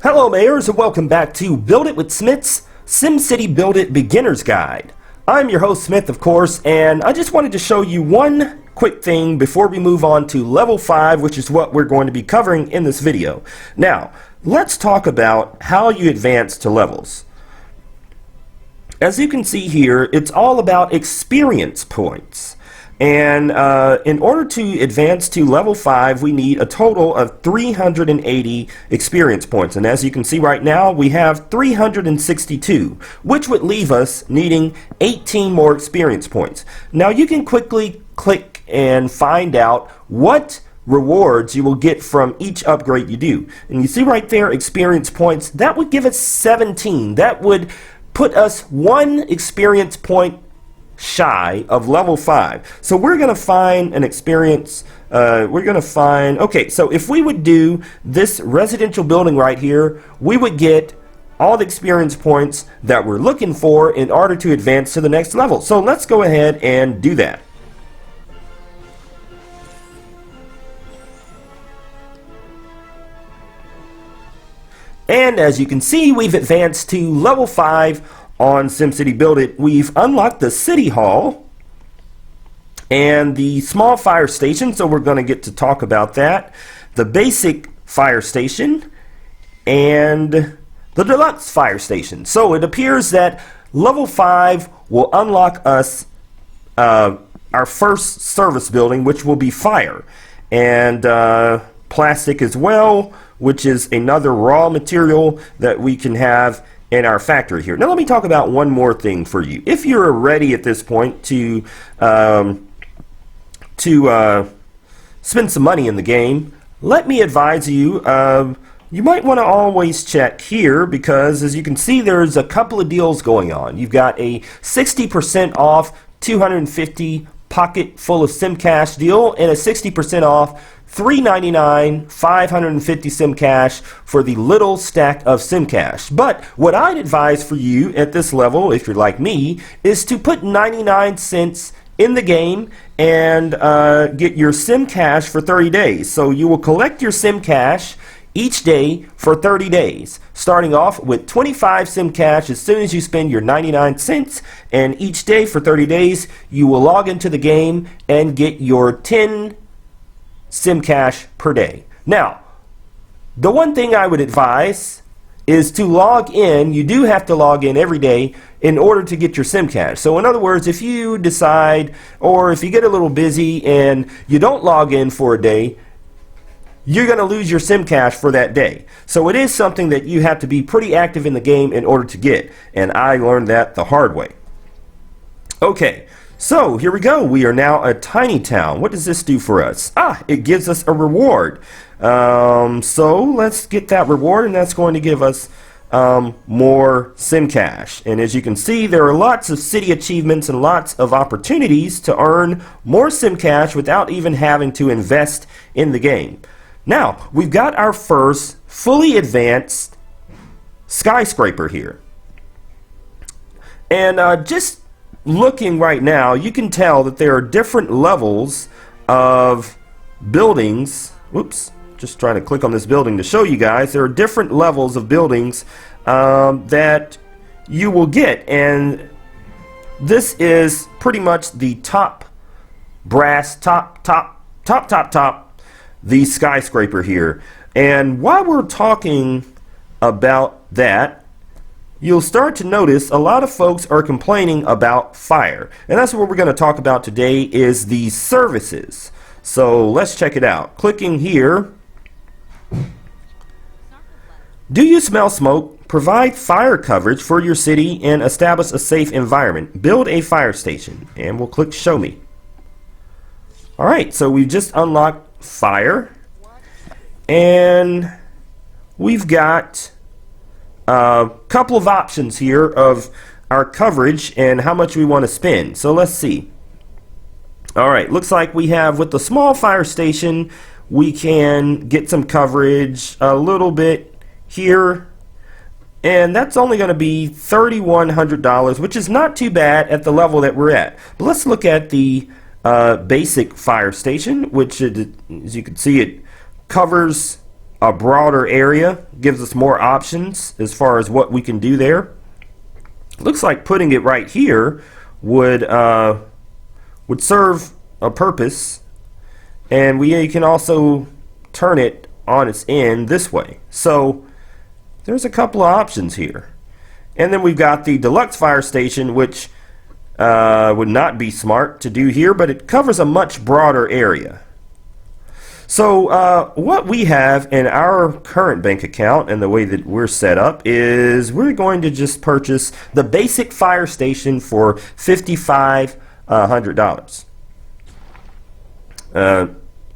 Hello Mayors, and welcome back to Build It with Smith's SimCity Buildit Beginner's Guide. I'm your host Smith, of course, and I just wanted to show you one quick thing before we move on to level 5, which is what we're going to be covering in this video. Now, let's talk about how you advance to levels. As you can see here, it's all about experience points. And in order to advance to level 5, we need a total of 380 experience points. And as you can see right now, we have 362, which would leave us needing 18 more experience points. Now you can quickly click and find out what rewards you will get from each upgrade you do. And you see right there, experience points, that would give us 17. That would put us one experience point shy of level 5. So we're going to find an experience, okay, so if we would do this residential building right here, we would get all the experience points that we're looking for in order to advance to the next level. So let's go ahead and do that. And as you can see, we've advanced to level 5 on SimCity Buildit. We've unlocked the City Hall and the small fire station, so we're going to get to talk about that, the basic fire station, and the deluxe fire station. So it appears that level 5 will unlock us our first service building, which will be fire, and plastic as well, which is another raw material that we can have in our factory here. Now let me talk about one more thing for you. If you're ready at this point to spend some money in the game, let me advise you, you might want to always check here, because as you can see, there's a couple of deals going on. You've got a 60% off 250 pocket full of sim cash deal and a 60% off $3.99 550 sim cash for the little stack of sim cash. But what I'd advise for you at this level, if you're like me, is to put 99 cents in the game and get your sim cash for 30 days. So you will collect your sim cash each day for 30 days, starting off with 25 sim cash as soon as you spend your 99 cents, and each day for 30 days you will log into the game and get your 10 sim cash per day. Now, the one thing I would advise is to log in. You do have to log in every day in order to get your sim cash. So in other words, if you decide, or if you get a little busy and you don't log in for a day, you're going to lose your sim cash for that day. So it is something that you have to be pretty active in the game in order to get, and I learned that the hard way. Okay, so here we go. We are now a tiny town. What does this do for us? It gives us a reward. So let's get that reward, and that's going to give us more sim cash. And as you can see, there are lots of city achievements and lots of opportunities to earn more sim cash without even having to invest in the game. Now, we've got our first fully advanced skyscraper here. And just looking right now, you can tell that there are different levels of buildings. Whoops, just trying to click on this building to show you guys. There are different levels of buildings that you will get. And this is pretty much the top brass, the skyscraper here. And while we're talking about that, you'll start to notice a lot of folks are complaining about fire. And that's what we're going to talk about today, is the services. So let's check it out. Clicking here. Do you smell smoke? Provide fire coverage for your city and establish a safe environment. Build a fire station. And we'll click show me. Alright, so we've just unlocked fire, and we've got a couple of options here of our coverage and how much we want to spend. So let's see. Alright, looks like we have, with the small fire station, we can get some coverage a little bit here, and that's only going to be $3,100, which is not too bad at the level that we're at. But let's look at the basic fire station, which, as you can see, it covers a broader area, gives us more options as far as what we can do there. Looks like putting it right here would serve a purpose, and we can also turn it on its end this way. So there's a couple of options here. And then we've got the deluxe fire station, which would not be smart to do here, but it covers a much broader area. So what we have in our current bank account and the way that we're set up is we're going to just purchase the basic fire station for $5,500.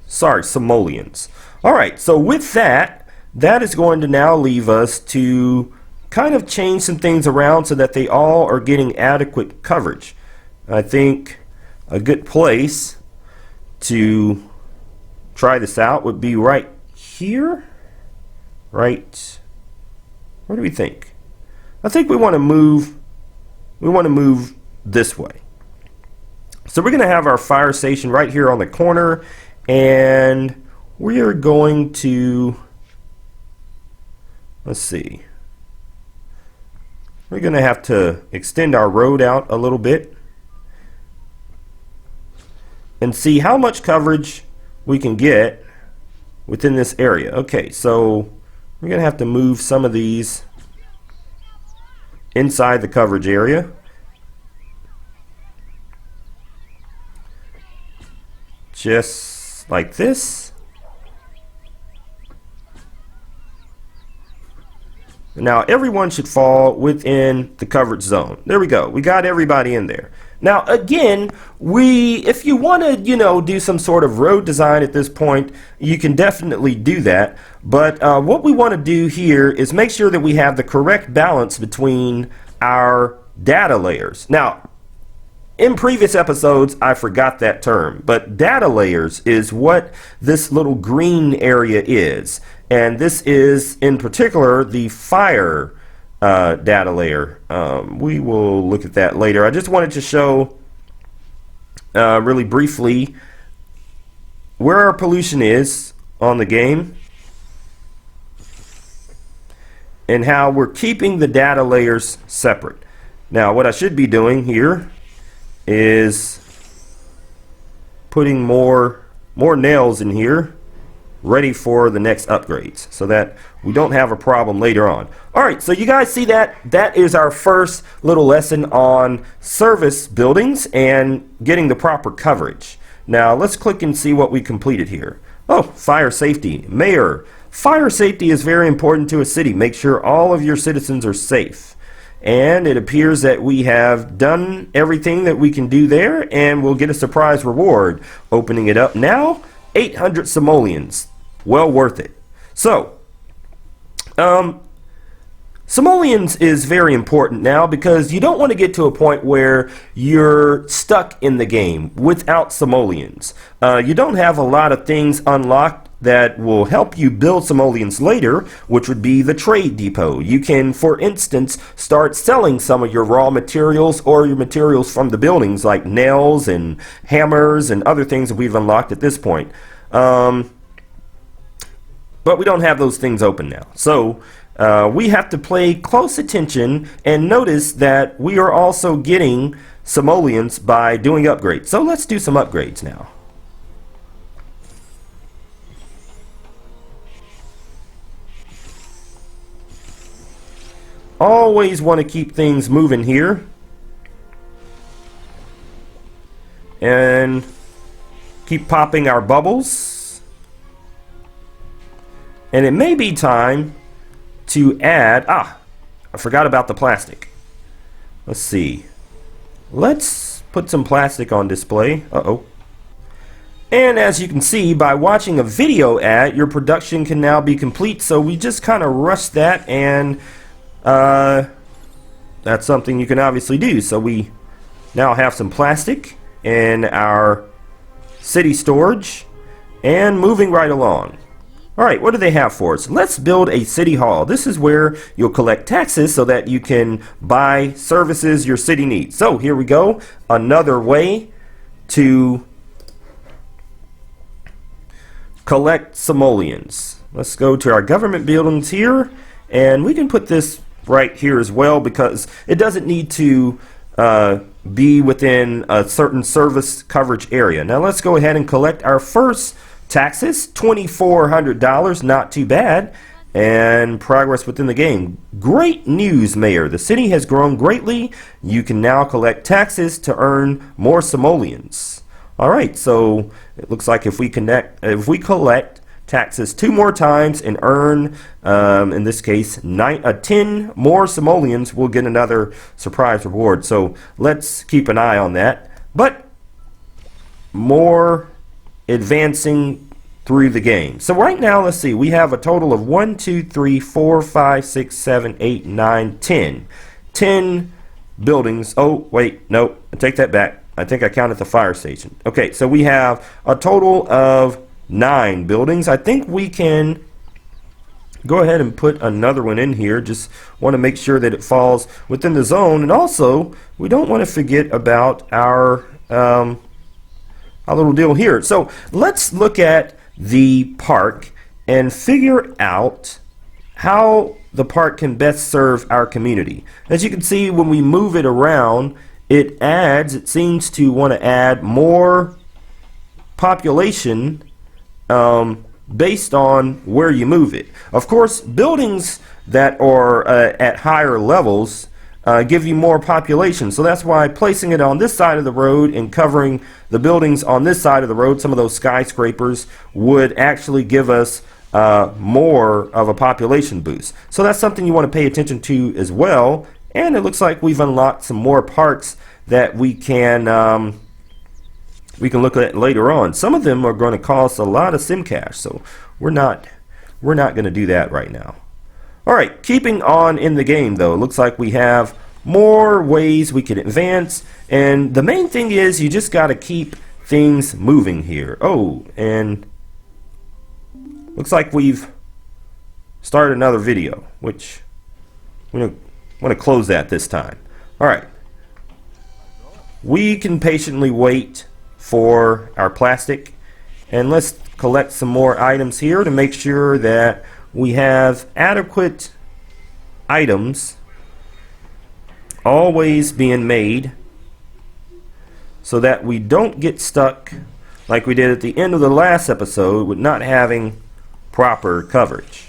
Sorry, simoleons. Alright, so with that, that is going to now leave us to kind of change some things around so that they all are getting adequate coverage. I think a good place to try this out would be right here. Right. What do we think? I think we want to move this way. So we're going to have our fire station right here on the corner, and we are going to, let's see, we're going to have to extend our road out a little bit and see how much coverage we can get within this area. Okay, so we're going to have to move some of these inside the coverage area. Just like this. Now everyone should fall within the coverage zone. There we go. We got everybody in there. Now again, if you want to, do some sort of road design at this point, you can definitely do that. But what we want to do here is make sure that we have the correct balance between our data layers. Now, in previous episodes, I forgot that term, but data layers is what this little green area is. And this is, in particular, the fire data layer. We will look at that later. I just wanted to show really briefly where our pollution is on the game and how we're keeping the data layers separate. Now, what I should be doing here is putting more nails in here ready for the next upgrades so that we don't have a problem later on. Alright, so you guys see that? That is our first little lesson on service buildings and getting the proper coverage. Now let's click and see what we completed here. Oh, fire safety. Mayor, fire safety is very important to a city. Make sure all of your citizens are safe. And it appears that we have done everything that we can do there, and we'll get a surprise reward. Opening it up now, 800 simoleons. Well worth it. So, simoleons is very important now because you don't want to get to a point where you're stuck in the game without simoleons. You don't have a lot of things unlocked that will help you build simoleons later, which would be the trade depot. You can, for instance, start selling some of your raw materials or your materials from the buildings like nails and hammers and other things that we've unlocked at this point. But we don't have those things open now. So we have to pay close attention and notice that we are also getting simoleons by doing upgrades. So let's do some upgrades now. Always want to keep things moving here. And keep popping our bubbles. And it may be time to add... I forgot about the plastic. Let's see. Let's put some plastic on display. Uh-oh. And as you can see, by watching a video ad, your production can now be complete. So we just kind of rushed that, and that's something you can obviously do. So we now have some plastic in our city storage, and moving right along. Alright, what do they have for us? Let's build a city hall. This is where you'll collect taxes so that you can buy services your city needs. So here we go. Another way to collect simoleons. let's go to our government buildings here, and we can put this right here as well because it doesn't need to be within a certain service coverage area. Now let's go ahead and collect our first taxes, $2,400, not too bad, and progress within the game. Great news, Mayor. The city has grown greatly. You can now collect taxes to earn more simoleons. All right, so it looks like if we collect taxes 2 more times and earn, in this case, 10 more simoleons, we'll get another surprise reward. So let's keep an eye on that. But more advancing through the game. So right now, let's see, we have a total of 1, 2, 3, 4, 5, 6, 7, 8, 9, 10. 10 buildings. Oh, wait, no, I take that back. I think I counted the fire station. Okay, so we have a total of 9 buildings. I think we can go ahead and put another one in here. Just want to make sure that it falls within the zone. And also, we don't want to forget about our little deal here. So let's look at the park and figure out how the park can best serve our community. As you can see, when we move it around, it seems to want to add more population based on where you move it. Of course, buildings that are at higher levels give you more population. So that's why placing it on this side of the road and covering the buildings on this side of the road, some of those skyscrapers, would actually give us more of a population boost. So that's something you want to pay attention to as well. And it looks like we've unlocked some more parts that we can look at later on. Some of them are going to cost a lot of sim cash, so we're not going to do that right now. All right, keeping on in the game though, it looks like we have more ways we can advance, and the main thing is you just got to keep things moving here. Oh, and looks like we've started another video, which we want to close that this time. All right, we can patiently wait for our plastic, and let's collect some more items here to make sure that we have adequate items always being made so that we don't get stuck like we did at the end of the last episode with not having proper coverage.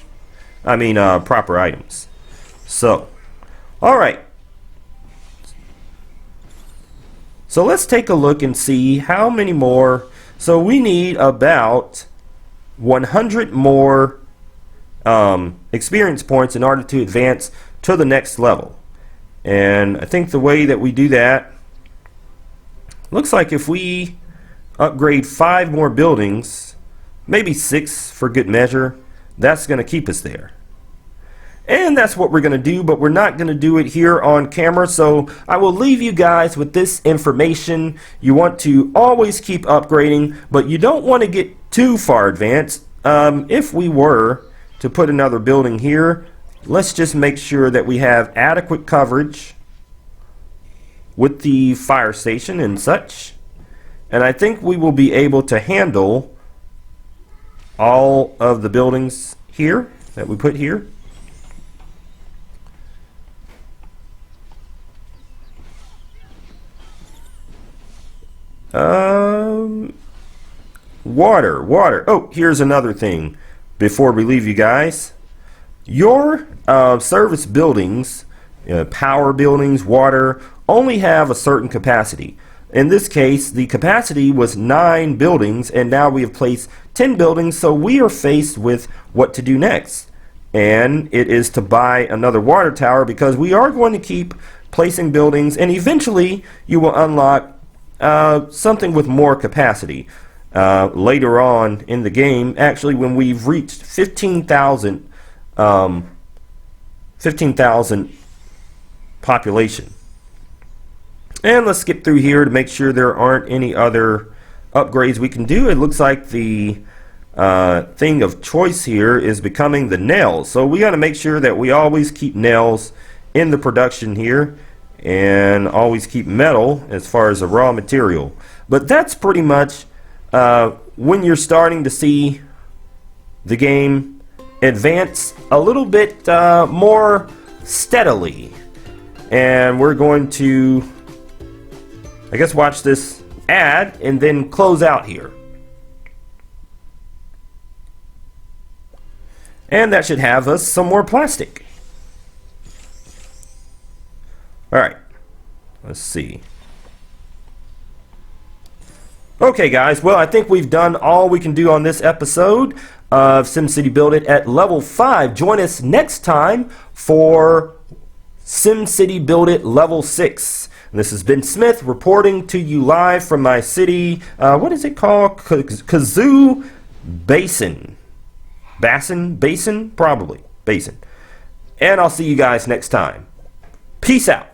I mean proper items. So, alright. So let's take a look and see how many more. So we need about 100 more experience points in order to advance to the next level. And I think the way that we do that, looks like if we upgrade 5 more buildings, maybe 6 for good measure, that's going to keep us there. And that's what we're going to do, but we're not going to do it here on camera, so I will leave you guys with this information. You want to always keep upgrading, but you don't want to get too far advanced. If we were to put another building here, let's just make sure that we have adequate coverage with the fire station and such. And I think we will be able to handle all of the buildings here that we put here. Water. Oh, here's another thing before we leave you guys. Your service buildings, power buildings, water, only have a certain capacity. In this case, the capacity was 9 buildings, and now we have placed 10 buildings, so we are faced with what to do next. And it is to buy another water tower, because we are going to keep placing buildings, and eventually you will unlock something with more capacity later on in the game. Actually, when we've reached 15,000 population. And let's skip through here to make sure there aren't any other upgrades we can do. It looks like the thing of choice here is becoming the nails. So we got to make sure that we always keep nails in the production here, and always keep metal as far as a raw material. But that's pretty much when you're starting to see the game advance a little bit more steadily. And we're going to, I guess, watch this ad and then close out here. And that should have us some more plastic. Alright, let's see. Okay guys, well I think we've done all we can do on this episode of SimCity Buildit at level 5. Join us next time for SimCity Buildit level 6. And this has been Smith reporting to you live from my city, what is it called? Kazoo Basin. Basin? Probably. Basin. And I'll see you guys next time. Peace out.